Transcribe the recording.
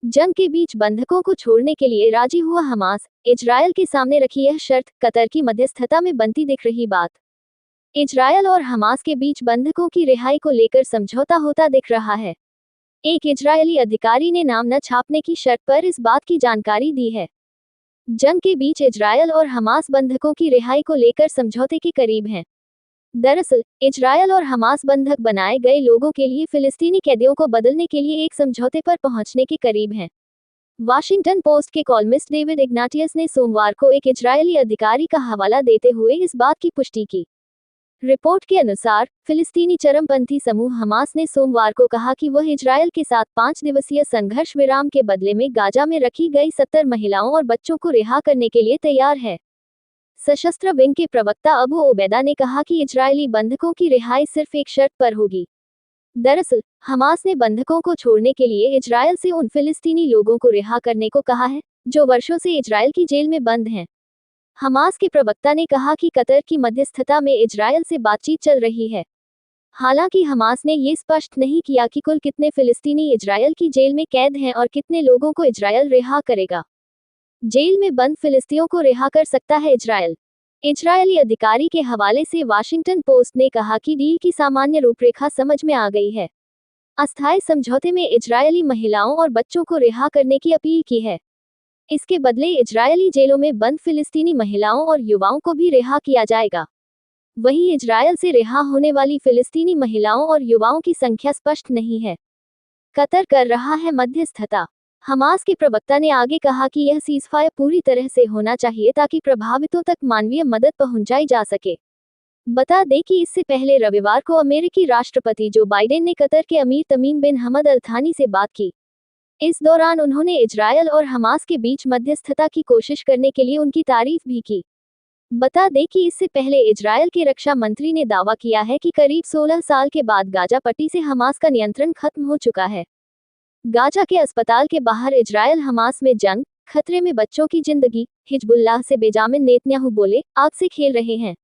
जंग के बीच बंधकों को छोड़ने के लिए राजी हुआ हमास, इजरायल के सामने रखी यह शर्त, कतर की मध्यस्थता में बनती दिख रही बात। इजरायल और हमास के बीच बंधकों की रिहाई को लेकर समझौता होता दिख रहा है। एक इजरायली अधिकारी ने नाम न छापने की शर्त पर इस बात की जानकारी दी है। जंग के बीच इजरायल और हमास बंधकों की रिहाई को लेकर समझौते के करीब हैं। दरअसल, इजरायल और हमास बंधक बनाए गए लोगों के लिए फिलिस्तीनी कैदियों को बदलने के लिए एक समझौते पर पहुंचने के करीब हैं। वाशिंगटन पोस्ट के कॉलमिस्ट डेविड इग्नाटियस ने सोमवार को एक इजरायली अधिकारी का हवाला देते हुए इस बात की पुष्टि की। रिपोर्ट के अनुसार, फिलिस्तीनी चरमपंथी समूह हमास ने सोमवार को कहा कि वह इजरायल के साथ 5 दिवसीय संघर्ष विराम के बदले में गाजा में रखी गई 70 महिलाओं और बच्चों को रिहा करने के लिए तैयार है। सशस्त्र विंग के प्रवक्ता अबू ओबैदा ने कहा कि इजरायली बंधकों की रिहाई सिर्फ एक शर्त पर होगी। दरअसल, हमास ने बंधकों को छोड़ने के लिए इजरायल से उन फिलिस्तीनी लोगों को रिहा करने को कहा है, जो वर्षों से इजरायल की जेल में बंद हैं। हमास के प्रवक्ता ने कहा कि कतर की मध्यस्थता में इजरायल से बातचीत चल रही है। हालांकि हमास ने ये स्पष्ट नहीं किया कि कुल कितने फिलिस्तीनी इजरायल की जेल में कैद हैं और कितने लोगों को इजरायल रिहा करेगा। जेल में बंद फिलिस्तीनियों को रिहा कर सकता है इजरायल। इजरायली अधिकारी के हवाले से वाशिंगटन पोस्ट ने कहा कि डील की सामान्य रूपरेखा समझ में आ गई है। अस्थायी समझौते में इजरायली महिलाओं और बच्चों को रिहा करने की अपील की है। इसके बदले इजरायली जेलों में बंद फिलिस्तीनी महिलाओं और युवाओं को भी रिहा किया जाएगा। वहीं इजरायल से रिहा होने वाली फिलिस्तीनी महिलाओं और युवाओं की संख्या स्पष्ट नहीं है। कतर कर रहा है मध्यस्थता। हमास के प्रवक्ता ने आगे कहा कि यह सीज़फायर पूरी तरह से होना चाहिए ताकि प्रभावितों तक मानवीय मदद पहुंचाई जा सके। बता दें कि इससे पहले रविवार को अमेरिकी राष्ट्रपति जो बाइडेन ने कतर के अमीर तमीम बिन हमद अल थानी से बात की। इस दौरान उन्होंने इजरायल और हमास के बीच मध्यस्थता की कोशिश करने के लिए उनकी तारीफ भी की। बता दें कि इससे पहले इजरायल के रक्षा मंत्री ने दावा किया है कि करीब 16 साल के बाद गाजा पट्टी से हमास का नियंत्रण खत्म हो चुका है। गाजा के अस्पताल के बाहर इजरायल हमास में जंग, खतरे में बच्चों की जिंदगी, हिजबुल्लाह से बेंजामिन नेतन्याहू बोले, आग से खेल रहे हैं।